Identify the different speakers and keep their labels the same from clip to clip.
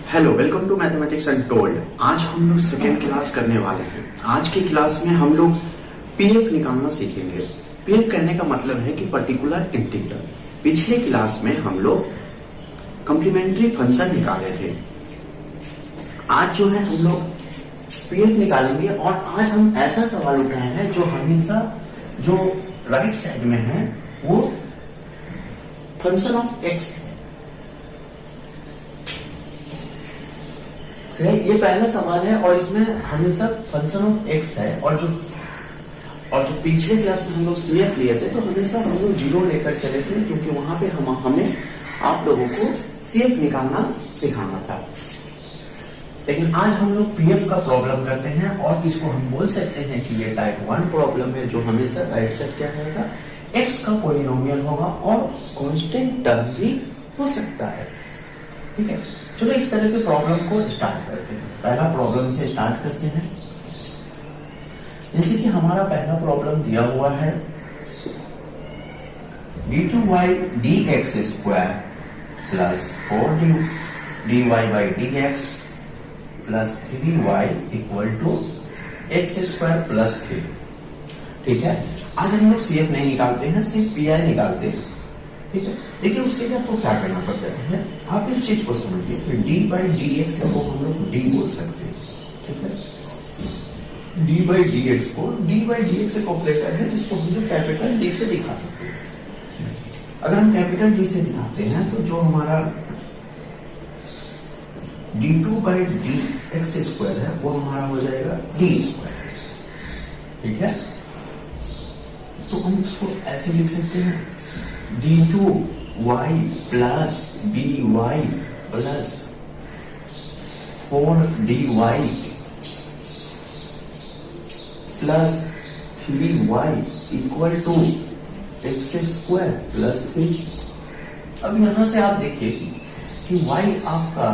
Speaker 1: Hello, welcome to mathematics untold. आज हम लोग सेकेंड क्लास करने वाले हैं। आज की क्लास में हम लोग पीएफ निकालना सीखेंगे। पीएफ कहने का मतलब है कि पर्टिकुलर इंटीग्रल। पिछले क्लास में हम लोग कॉम्प्लीमेंट्री फंक्शन निकाले थे। आज जो है हम लोग पीएफ निकालेंगे और आज हम ऐसा सवाल उठाए हैं जो हमेशा जो राइट साइड में है वो फंक्शन ऑफ एक्स है। ये पहला सवाल है और इसमें हमेशा फंक्शन ऑफ एक्स है और जो पिछले क्लास में हम लोग सीएफ लिए थे तो हमेशा हम लोग जीरो लेकर चले थे, क्योंकि वहां पे हमें आप लोगों को सीएफ निकालना सिखाना था। लेकिन आज हम लोग पीएफ का प्रॉब्लम करते हैं और इसको हम बोल सकते हैं कि ये टाइप 1 प्रॉब्लम है, जो हमेशा राइट साइड क्या रहेगा, एक्स का पॉलिनोमियल होगा और कांस्टेंट टर्म भी हो सकता है। ठीक है, चलो इस तरह के प्रॉब्लम को स्टार्ट करते हैं। पहला प्रॉब्लम से स्टार्ट करते हैं। जैसे कि हमारा पहला प्रॉब्लम दिया हुआ है d2y dx square plus 4dy by dx plus 3y equal to x square plus 3। ठीक है, आज हम लोग सीएफ नहीं निकालते हैं, सिर्फ पीआई निकालते हैं। ठीक है, देखिए उसके लिए आपको क्या करना पड़ता है, आप इस चीज को समझिए कि डी बाई डी एक्स को हम लोग डी बोल सकते हैं। ठीक है, डी बाई डी एक्स को डी बाई डी एक्स एक ऑपरेटर है जिसको हम लोग कैपिटल डी से दिखा सकते हैं। अगर हम कैपिटल डी से दिखाते हैं तो जो हमारा d2 by D x square है वो हमारा हो जाएगा डी स्क्वायर। ठीक है, तो हम इसको ऐसे लिख सकते हैं d2y plus dy plus 4dy plus 3y equal to x square plus 3। अब यहां से आप देखिए कि y आपका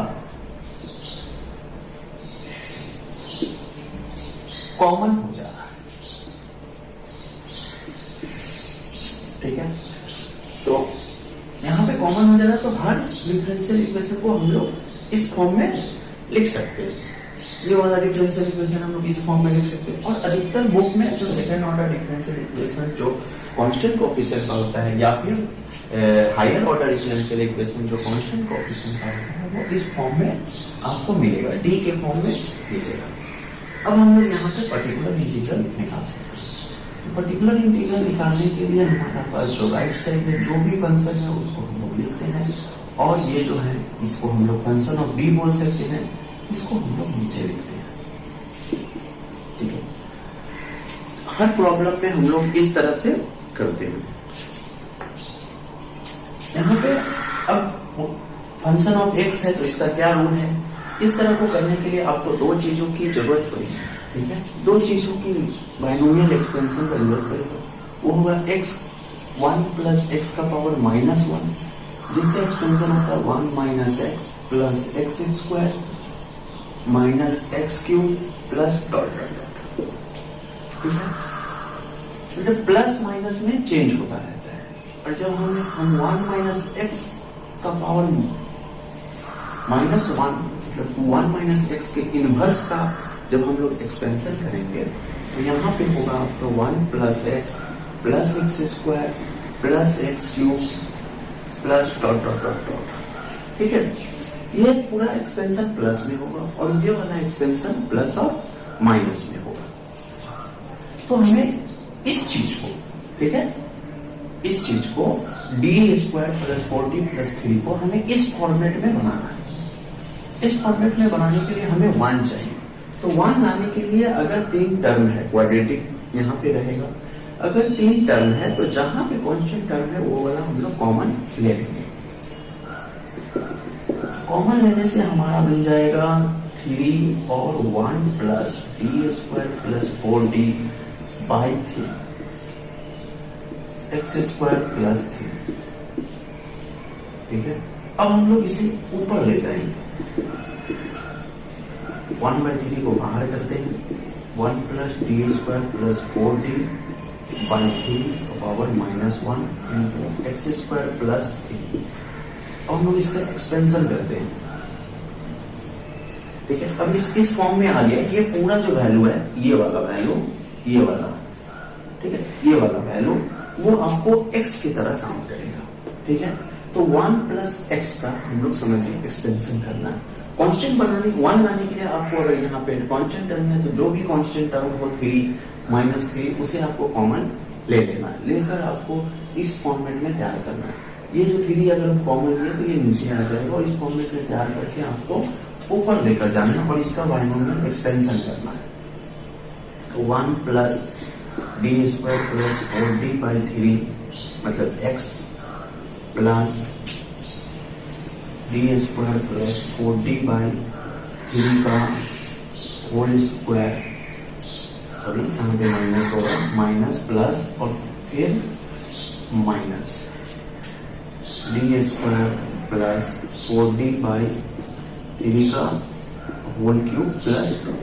Speaker 1: कॉमन हो जा रहा है। ठीक है, तो यहां पे कॉमन हो जाएगा तो हर डिफरेंशियल इक्वेशन को हम लोग इस फॉर्म में लिख सकते हैं। ये वाला डिफरेंशियल इक्वेशन हम लोग इस फॉर्म में लिख सकते हैं। और अधिकतर बुक में जो सेकंड ऑर्डर डिफरेंशियल इक्वेशन जो कांस्टेंट कोएफिशिएंट का होता है या फिर हायर ऑर्डर डिफरेंशियल इक्वेशन जो कांस्टेंट कोएफिशिएंट का होता है वो इस फॉर्म में आपको मिलेगा, डी के फॉर्म में मिलेगा। अब हम लोग यहाँ पे पर्टिकुलर इंटीग्रल निकाल सकते हैं। तो पर्टिकुलर इंटीग्रल निकालने के लिए हमारे पास जो राइट साइड में जो भी फंक्शन है उसको हम लोग लिखते हैं और ये जो है इसको हम लोग फंक्शन ऑफ डी बोल सकते हैं, इसको हम लोग नीचे लिखते हैं। ठीक है, हर प्रॉब्लम में हम लोग इस तरह से करते हैं। यहाँ पे अब फंक्शन ऑफ एक्स है तो इसका क्या रूल है, इस तरह को करने के लिए आपको दो चीजों की जरूरत पड़ेगी। ठीक है, दो चीजों की बाइनोमियल एक्सपेंशन का जरूरत पड़ेगा। वो होगा x1 प्लस एक्स का पावर -1, जिसका एक्सपेंशन होता है 1 minus x plus x square minus x cube plus dot dot dot. ठीक है, मतलब प्लस माइनस में चेंज होता रहता है। और जब हम 1 माइनस एक्स का पावर -1 1 माइनस एक्स के इनवर्स का जब हम लोग एक्सपेंशन करेंगे तो यहाँ पे होगा आपका 1 plus x square plus x cube plus dot dot dot dot. ठीक है, ये पूरा एक्सपेंशन प्लस में होगा और ये वाला एक्सपेंशन प्लस और माइनस में होगा। तो हमें इस चीज को, ठीक है, इस चीज को D square plus 4d plus 3 को हमें इस फॉर्मेट में बनाना है। इस फॉर्मेट में बनाने के लिए हमें 1 चाहिए। तो 1 लाने के लिए अगर 3 टर्म है, क्वाड्रेटिक यहाँ पे रहेगा। अगर 3 टर्म है तो जहां पे कांस्टेंट टर्म है वो वाला हम लोग कॉमन ले लेंगे। कॉमन लेने से हमारा बन जाएगा 3 और 1 plus D square plus 4d by 3 x square plus 3। ठीक है, अब हम लोग इसे ऊपर ले जाएंगे। 1/3 को बाहर करते हैं, 1 plus D square plus 4d by 3 power -1 into x square plus 3। और हम लोग इसका एक्सपेंशन करते हैं। ठीक है। अब इस फॉर्म में आ गया, ये पूरा जो वैल्यू है, ये वाला वैल्यू, ये वाला, ठीक है, ये वाला वैल्यू वो आपको x की तरह काम करेगा, ठीक है। तो 1 प्लस एक्स का हम लोग समझिए एक्सपेंशन करना, कांस्टेंट बनाने 1 लाने के लिए आपको अगर यहाँ पे कांस्टेंट टर्म है तो जो भी कांस्टेंट टर्म हो 3 माइनस 3 उसे आपको कॉमन ले लेना है, लेकर आपको इस फॉर्मेट में तैयार करना है। ये जो 3 अगर कॉमन लिया तो ये नीचे आ जाएगा और इस फॉर्मेट में तैयार करके आपको ऊपर लेकर जाना है और इसका बाइनोमियल एक्सपेंशन करना है। तो 1 plus D square plus 4d by 3 मतलब x plus D square plus 4d by 3 का होल स्क्वायर, सॉरी यहाँ पे माइनस होगा, माइनस प्लस और फिर minus d square plus 4d by 3 का होल क्यूब प्लस 2,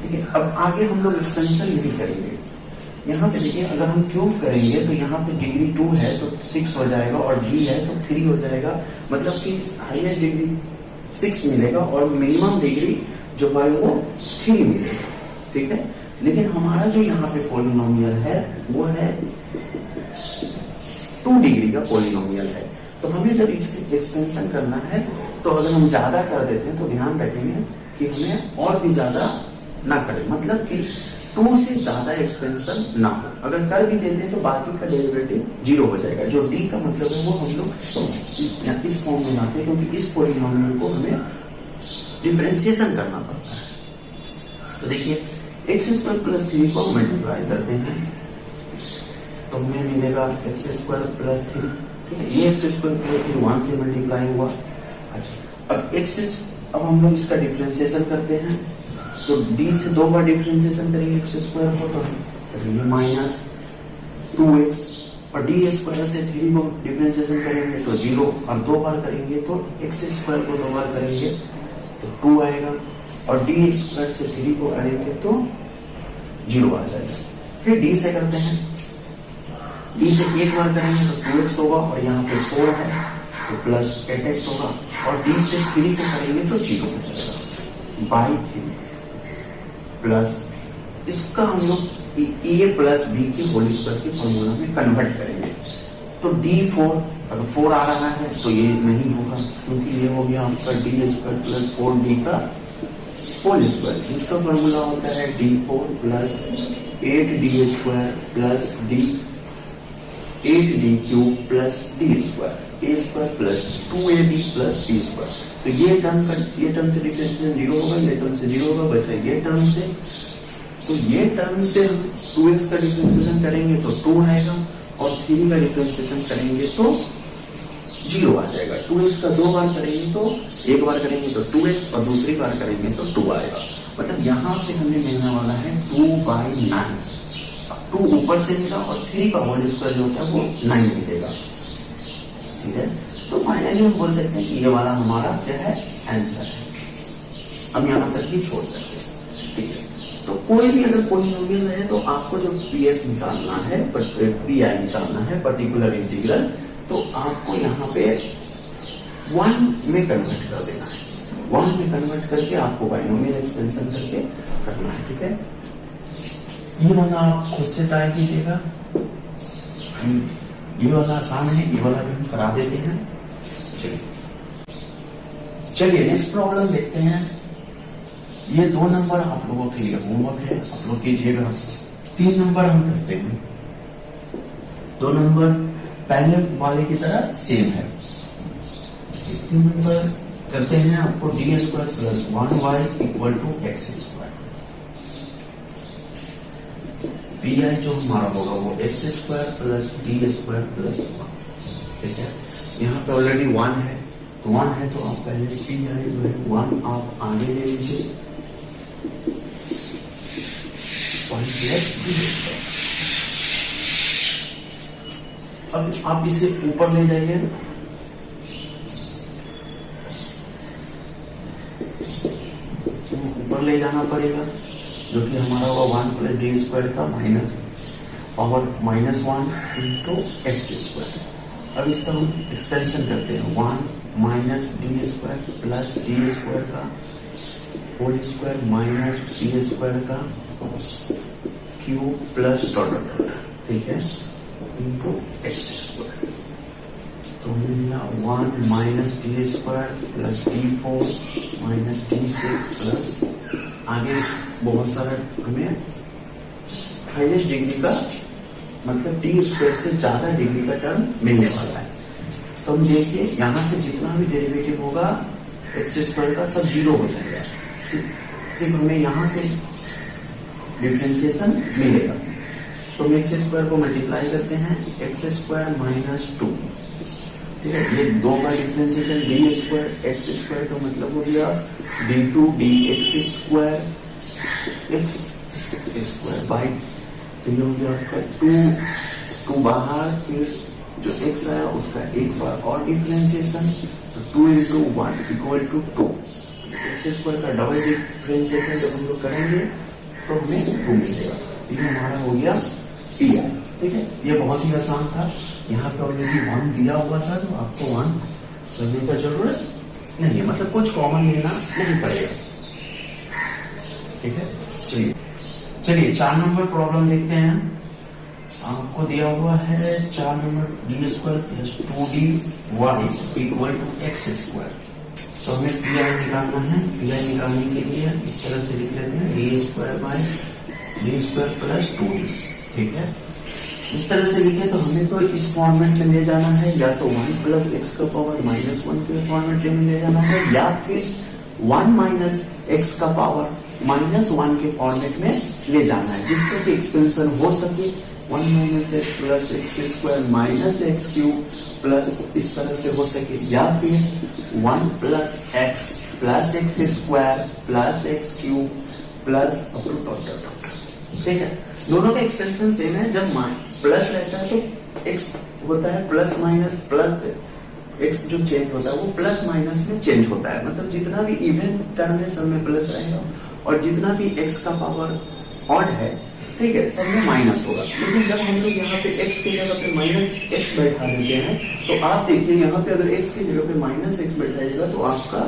Speaker 1: ठीक है। अब आगे हम लोग एक्सपेंशन नहीं करेंगे। यहाँ पे देखिए अगर हम क्यूब करेंगे तो यहाँ पे डिग्री 2 है तो 6 हो जाएगा और d है तो 3 हो जाएगा, मतलब कि हाईएस्ट डिग्री 6 मिलेगा और मिनिमम डिग्री जो है वो 3 मिलेगा, ठीक है। लेकिन हमारा जो यहाँ पे पॉलिनोमियल है वो है 2 डिग्री का पॉलिनोमियल है। तो हमें जब एक्सपेंशन करना है तो अगर हम ज्यादा कर देते हैं तो ध्यान रखेंगे कि हमें और भी ज्यादा ना करें, मतलब कि 2 से ज्यादा एक्सपेंशन ना हो। अगर कर भी देते हैं तो बाकी का डेरिवेटिव 0 हो जाएगा। जो d का मतलब है वो हम लोग इस फॉर्म में लाते हैं क्योंकि इस पॉलिनोमियल को हमें डिफरेंशिएशन करना पड़ता है। तो देखिए एक्स स्क्वायर प्लस 3 को मल्टीप्लाई करते हैं तो हमें मिलेगा एक्स स्क्वायर प्लस 3, ठीक है। ये एक्स स्क्वायर प्लस 3 1 से मल्टीप्लाई हुआ। अच्छा अब हम लोग इसका डिफरेंशिएशन करते हैं तो d से 2 बार डिफरेंशिएशन करेंगे एक्स स्क्वायर को तो ये माइनस 2x और डी स्क्वायर से 3 को डिफरेंशिएशन करेंगे तो 0 और 2 बार करेंगे तो एक्स स्क्वायर को 2 बार करेंगे तो 2 आएगा और डी स्क्वायर से 3 को करेंगे तो 0 आ जाएगा। फिर d से करते हैं, d से 1 बार करेंगे तो 2x होगा और यहाँ पे 4 है तो प्लस 8x होगा और d से 3 को करेंगे तो 0 हो जाएगा बाई 3 प्लस इसका हम लोग ए प्लस बी के होल स्क्वायर के फॉर्मूला में कन्वर्ट करेंगे। तो d4 अगर 4 आ रहा है तो ये नहीं होगा क्योंकि ये हो गया आपका डी स्क्वायर प्लस 4d का होल स्क्वायर। इसका फॉर्मूला होता है d4 plus 8d square plus d 8d cube plus d square a square plus 2ab plus b square. तो ये टर्म से डिफरेंशिएशन 0 होगा, ये टर्म से 0 होगा, बचा ये टर्म से। तो ये टर्म से 2x का डिफरेंशिएशन करेंगे तो 2 आएगा और 3 का डिफरेंशिएशन करेंगे तो 0 आ जाएगा। 2x का 2 बार करेंगे तो एक बार करेंगे तो 2x और दूसरी बार करेंगे तो 2 आएगा। मतलब यहां से हमें मिलने वाला है 2/9। 2 ऊपर से मिला और 3 का होल स्क्वायर जो होता है वो 9 मिलेगा, ठीक है। तो फाइनली हम बोल सकते हैं कि ये वाला हमारा क्या है आंसर है। हम यहाँ तक ही छोड़ सकते हैं, ठीक है। तो कोई भी अगर पॉलिनोमियल है तो आपको जो पीएफ निकालना है, पीआई निकालना है, पर्टिकुलर इंटीग्रल, तो आपको यहाँ पे 1 में कन्वर्ट कर देना है। 1 में कन्वर्ट करके आपको बाइनोमियल एक्सपेंशन करके करना है, ठीक है। ये वाला आप खुद से ट्राई कीजिएगा, ये वाला आसान है, ये वाला भी हम करा देते हैं। चलिए नेक्स्ट प्रॉब्लम देखते हैं। ये 2 नंबर आप लोगों के लिए होमवर्क है, आप लोग कीजिएगा। 3 नंबर हम करते हैं, 2 नंबर पहले वाले की तरह सेम है। 3 नंबर करते हैं आपको D square plus 1y equal to x square. PI जो हमारा होगा वो x square plus D square plus 1, ठीक है। यहाँ पे ऑलरेडी 1 है तो 1 है तो आप पहले पीआई जो है 1 आप आगे ले लीजिए, अब आप इसे ऊपर ले जाइए, ऊपर ले जाना पड़ेगा जो कि हमारा होगा 1 प्लस डी स्क्वायर का minus power -1 into x square. अब इसका हम एक्सपेंशन करते हैं 1 minus d square plus D square का whole square minus d square का cube plus dot dot dot, ठीक है, इंटू एक्स स्क्वायर। तो हमें मिला 1 minus d square plus d4 minus d6 plus आगे बहुत सारा हमें हाईएस्ट डिग्री का मतलब डी स्क्वायर से ज्यादा डिग्री का टर्म मिलने वाला है। तो हम देखिए यहां से जितना भी डेरिवेटिव होगा एक्स स्क्वायर का सब जीरो हो जाएगा, सिर्फ हमें यहां से डिफरेंशिएशन मिलेगा। तो हम एक्स स्क्वायर को मल्टीप्लाई करते हैं, एक्स स्क्वायर माइनस 2, ठीक है, ये दो का differentiation D square x square का मतलब हो गया d2 dx square x square by, तो ये हो गया आपका 2 बाहर, फिर जो x आया उसका एक बार और डिफरेंशिएशन, तो 2 into 1 equal to 2, x square का डबल डिफरेंशिएशन जब हम लोग करेंगे तो हमें 2 मिलेगा। ये हमारा हो गया पी आई, ठीक है, ये बहुत ही आसान था। यहाँ पे ऑलरेडी 1 दिया हुआ था तो आपको 1 करने का जरूरत नहीं है, मतलब कुछ कॉमन लेना नहीं पड़ेगा, ठीक है। चलिए 4 नंबर प्रॉब्लम देखते हैं। आपको दिया हुआ है 4 number D square plus 2dy equal to x square. तो हमें पी आई निकालना है। पी आई निकालने के लिए इस तरह से लिख लेते हैं a square by d square plus 2d, ठीक है। इस तरह से लिखे तो हमें तो इस फॉर्मेट में ले जाना है, या तो 1 प्लस एक्स का पावर माइनस 1 के फॉर्मेट में ले जाना है, या फिर 1 माइनस एक्स का पावर माइनस 1 के फॉर्मेट में ले जाना है, जिसका कि एक्सपेंशन हो सके 1 minus x plus x square minus x cube plus इस तरह से हो सके, या फिर 1 plus x square plus x cube plus dot, ठीक है। दोनों का एक्सपेंशन सेम है। जब प्लस रहता है तो एक्स होता है प्लस माइनस, प्लस एक्स जो चेंज होता है वो प्लस माइनस में चेंज होता है, मतलब जितना भी इवन टर्म है सब में प्लस रहेगा, और जितना भी एक्स का पावर ऑड है, ठीक है, सब में माइनस होगा। लेकिन जब हम लोग यहाँ पे x की जगह पे माइनस एक्स बैठा देते हैं, तो आप देखिए यहाँ पे अगर x की जगह पे माइनस एक्स बैठाइएगा तो आपका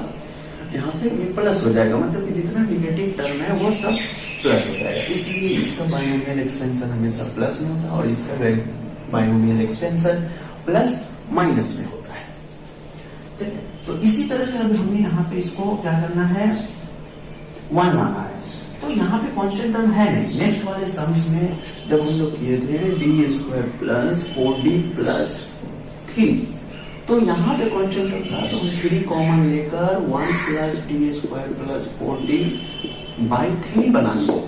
Speaker 1: यहाँ पे ये प्लस हो जाएगा, मतलब कि जितना निगेटिव टर्म है वो सब प्लस हो जाएगा। इसलिए इसका बाइनोमियल एक्सपेंशन हमेशा प्लस में होता है और इसका बाइनोमियल एक्सपेंशन प्लस माइनस में होता है, ठीक है। तो इसी तरह से अब हमें यहाँ पे इसको क्या करना है, 1 लाना है। तो यहाँ पे कांस्टेंट टर्म है नहीं। नेक्स्ट वाले सम्स में जब हम लोग किए थे D square plus 4d plus 3, तो यहाँ पे कांस्टेंट टर्म था, तो हम 3 कॉमन लेकर 1 plus D square plus 4d by 3 बना लिए,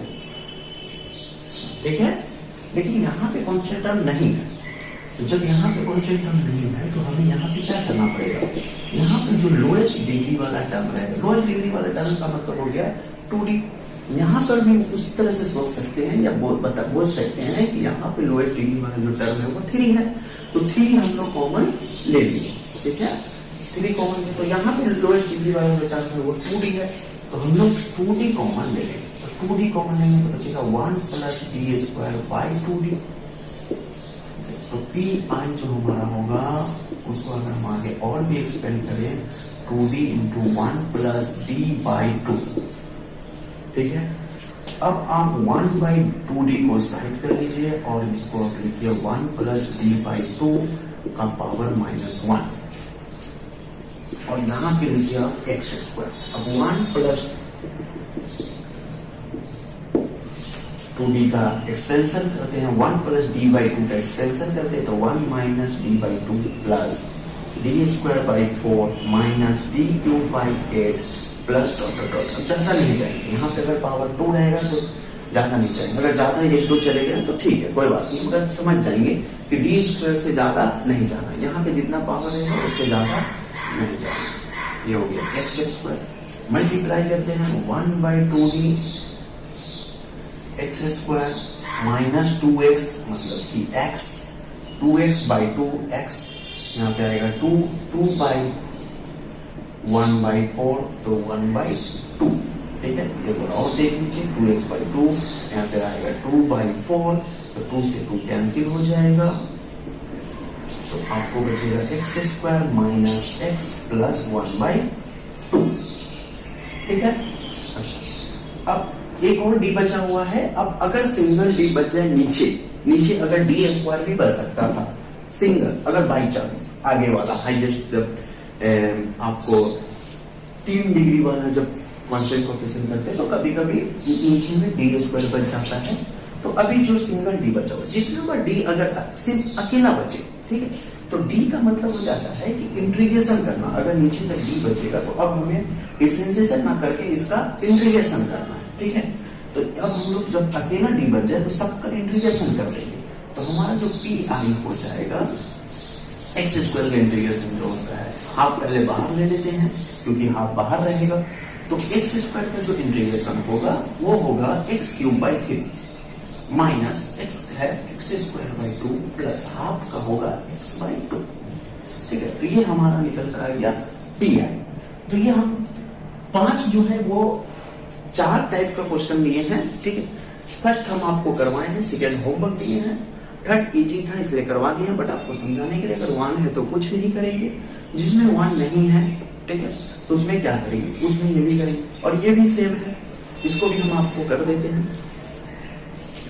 Speaker 1: ठीक है। लेकिन यहाँ पे कांस्टेंट टर्म नहीं है, तो जब यहाँ पे कांस्टेंट टर्म नहीं है तो हमें यहाँ पे क्या करना पड़ेगा, यहाँ पे जो लोएस्ट डिग्री वाला टर्म है, लोएस्ट डिग्री वाला टर्म का मतलब हो गया 2d। यहाँ पर भी उस तरह से सोच सकते हैं या बोल सकते हैं कि यहाँ पे लोएस्ट डिग्री वाला जो टर्म है वो 3 है, तो 3 हम लोग कॉमन ले लिए, ठीक है। 3 कॉमन है, तो यहाँ पे लोएस्ट डिग्री वाला जो टर्म है वो 2d है, तो हम लोग 2d कॉमन ले लेंगे। तो 2d कॉमन लेंगे तो बचेगा 1 plus D square by 2d। तो पी आई जो हमारा होगा उसको अगर हम आगे और भी एक्सपेंड करें 2d into 1 plus D by 2, ठीक है। अब आप 1 बाई 2d को साइड कर लीजिए और इसको आप लिखिए 1 प्लस डी बाई 2 का पावर माइनस 1, और यहाँ पे लिखिए आप एक्स स्क्वायर। अब 1 प्लस 2d का एक्सपेंशन करते हैं, 1 प्लस डी बाई 2 का एक्सपेंशन करते हैं, तो 1 minus D by 2 plus D square by 4 minus D cube by 8 plus dot. अब ज्यादा नहीं जाएंगे, यहाँ पे अगर पावर 2 रहेगा तो ज्यादा नहीं जाएंगे, अगर ज्यादा 1-2 चले गए तो ठीक है, कोई बात नहीं, मगर समझ जाएंगे कि डी स्क्वायर से ज्यादा नहीं जाना, यहाँ पे जितना पावर है उससे ज्यादा नहीं जाना। ये हो गया एक्स स्क्वायर, मल्टीप्लाई करते हैं 1 by 2d x square minus 2x, मतलब कि x 2x बाई 2x, यहाँ पे आएगा 2 बाई 1 बाई 4, तो 1 बाई 2, ठीक है। ये और देख लीजिए 2x बाई 2, यहाँ पे आएगा 2 बाई 4, तो 2 से 2 कैंसिल हो जाएगा, तो आपको बचेगा x square minus x plus 1 by 2, ठीक है। अच्छा, अब एक और डी बचा हुआ है। अब अगर सिंगल डी बच जाए नीचे अगर डी स्क्वायर भी बच सकता था सिंगल, अगर बाई चांस आगे वाला हाईएस्ट जब आपको 3 डिग्री वाला जब कांस्टेंट कोएफिशिएंट करते हैं तो कभी कभी नीचे में डी स्क्वायर बच जाता है। तो अभी जो सिंगल डी बचा हुआ, जितना बार डी अगर सिर्फ अकेला बचे, ठीक है, तो डी का मतलब हो जाता है कि इंटीग्रेशन करना। अगर नीचे तक डी बचेगा तो अब हमें डिफरेंशिएशन ना करके इसका इंटीग्रेशन करना है, ठीक है। तो अब हम लोग जब अकेला डी बच जाए तो सबका इंटीग्रेशन कर देंगे, तो हमारा जो पी आई हो जाएगा एक्स स्क्वायर का इंटीग्रेशन जो होता है, हाफ पहले बाहर ले लेते हैं क्योंकि हाफ बाहर रहेगा, तो एक्स स्क्वायर का जो इंटीग्रेशन होगा वो होगा x cube by 3 minus x है x square by 2 plus half का होगा एक्स बाई 2, ठीक है। तो ये हमारा निकल कर आ गया पी आई। तो ये हम 5 जो है वो 4 टाइप का क्वेश्चन लिए हैं, ठीक है। फर्स्ट हम आपको करवाए हैं, सेकेंड होमवर्क दिए हैं, थर्ड इजी था इसलिए करवा दिया, बट आपको समझाने के लिए अगर 1 है तो कुछ नहीं करेंगे, जिसमें 1 नहीं है, ठीक है, तो उसमें क्या करेंगे, उसमें ये भी करेंगे, और ये भी सेम है, इसको भी हम आपको कर देते हैं।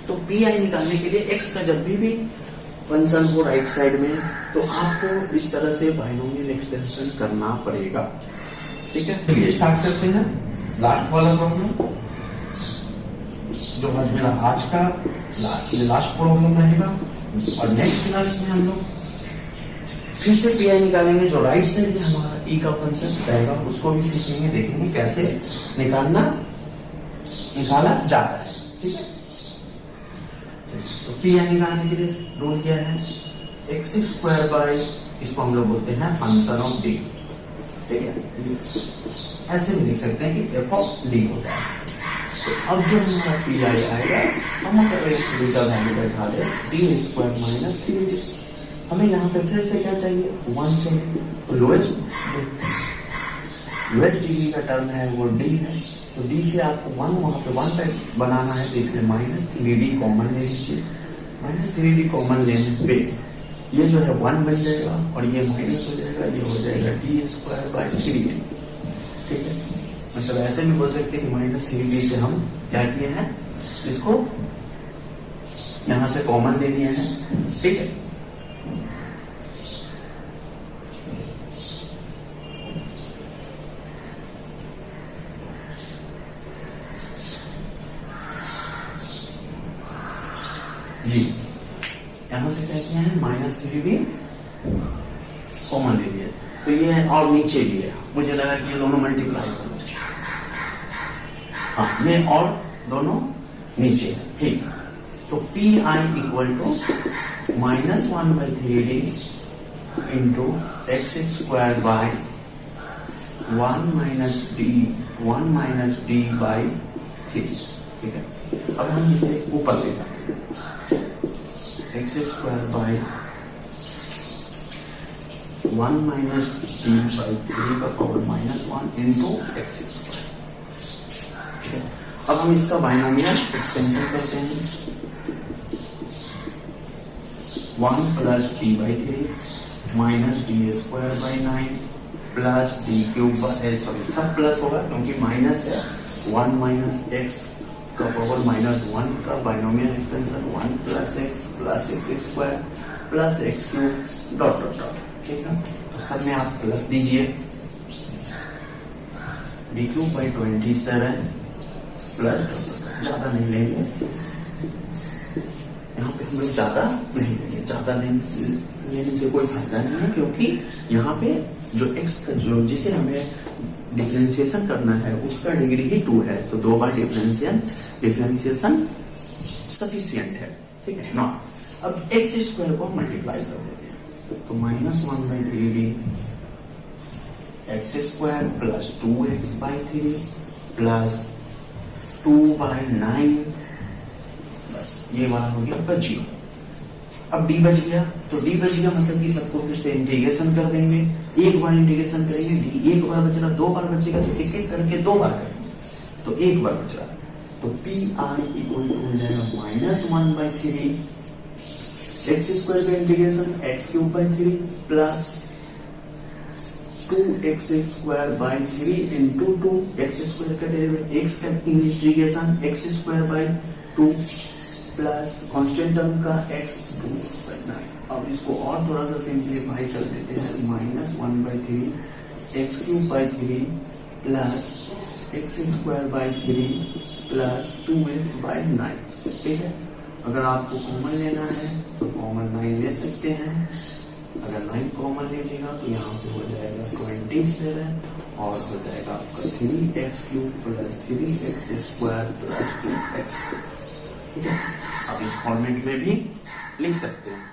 Speaker 1: तो पी आई निकालने के लिए एक्स का जब भी फंक्शन हो राइट साइड में तो आपको इस तरह से बाइनोमियल एक्सपेंशन करना पड़ेगा, ठीक है। तो ये स्टार्ट करते हैं लास्ट वाला प्रॉब्लम, जो आज मेरा आज का लास्ट प्रॉब्लम रहेगा, और नेक्स्ट क्लास में हम लोग फिर से पी आई निकालेंगे। जो राइट साइड में हमारा ई का फंक्शन रहेगा उसको भी सीखेंगे, देखेंगे कैसे निकाला जाता है, ठीक है। तो पी आई निकालने के लिए रूल क्या है, एक्स स्क्वायर बाई, इसको हम लोग बोलते हैं फंक्शन ऑफ डी, ठीक है। ऐसे भी लिख सकते हैं कि एफ ऑफ डी होता है। तो अब जो हमारा पी आई आएगा, हम अगर डी का वैल्यू बैठा दे डी स्क्वायर माइनस 3, हमें यहाँ पे फिर से क्या चाहिए, 1 चाहिए। तो लोएस्ट डिग्री का टर्म है वो डी है, तो डी से आपको 1 वहां पे 1 पे बनाना है, तो इसलिए माइनस 3d कॉमन ले लीजिए। माइनस 3d कॉमन लेने पे ये जो है 1 बन जाएगा और ये माइनस हो जाएगा, ये हो जाएगा डी स्क्वायर बाई 3d, ठीक है। मतलब ऐसे भी बोल सकते हैं कि माइनस 3d से हम क्या किए हैं, इसको यहां से कॉमन ले लिए हैं, ठीक है। जी यहां से क्या किया है, माइनस 3d कॉमन ले लिया, तो ये है और नीचे भी है, मुझे लगा कि ये दोनों मल्टीप्लाई कर, हाँ ये और दोनों नीचे है, ठीक। तो P I equal to minus 1/3d into x square by 1 minus D by 3, ठीक है। अब हम इसे ऊपर ले जाते हैं, x square by 1 minus D by 3 का पावर -1 इंटू एक्स स्क्वायर, ठीक है। अब हम इसका बाइनोमियल एक्सपेंशन करते हैं, 1 plus D by 3 minus d square by 9 plus D cube by, sorry सब प्लस होगा क्योंकि माइनस है, 1 माइनस एक्स का पावर -1 का binomial expansion 1 plus x square plus x cube dot dot dot, ठीक है। तो सब में आप प्लस दीजिए, डी क्यूब बाई 27 प्लस, ज्यादा नहीं लेंगे यहाँ पे, हम लोग ज्यादा नहीं लेंगे, ज्यादा लेने से कोई फायदा नहीं है, क्योंकि यहाँ पे जो एक्स का जो जिसे हमें डिफरेंशिएशन करना है उसका डिग्री ही 2 है, तो 2 बार डिफरेंशिएशन सफिशिएंट है, ठीक है ना। अब एक्स स्क्वायर को मल्टीप्लाई कर देते हैं, तो -1/3d x square plus 2x/3 plus 2/9, बस ये वाला हो गया आपका 0। अब d बच गया, तो d बच गया मतलब कि सबको फिर से इंटीग्रेशन कर देंगे, एक बार इंटीग्रेशन करेंगे, d एक बार बचेगा, 2 बार बचेगा, तो एक एक करके 2 बार करेंगे, तो एक बार बच रहा है, तो पी आई इक्वल टू हो जाएगा -1/3 एक्स स्क्वायर का integration x³ by 3 plus 2x² by 3 into 2x² का डेरिवेटिव x का integration x² by 2 plus constant term का x 2x/9। अब इसको और थोड़ा सा सिंप्लीफाई कर देते हैं, -1/3 x³ plus x² by 3 plus 2x/9। ठीक है, अगर आपको कॉमन लेना है तो कॉमन 9 ले सकते हैं। अगर 9 कॉमन लीजिएगा तो यहाँ पे हो जाएगा 27 और हो जाएगा आपका 3x³ plus 3x² plus 2x। ठीक है, अब इस फॉर्मेट में भी लिख सकते हैं।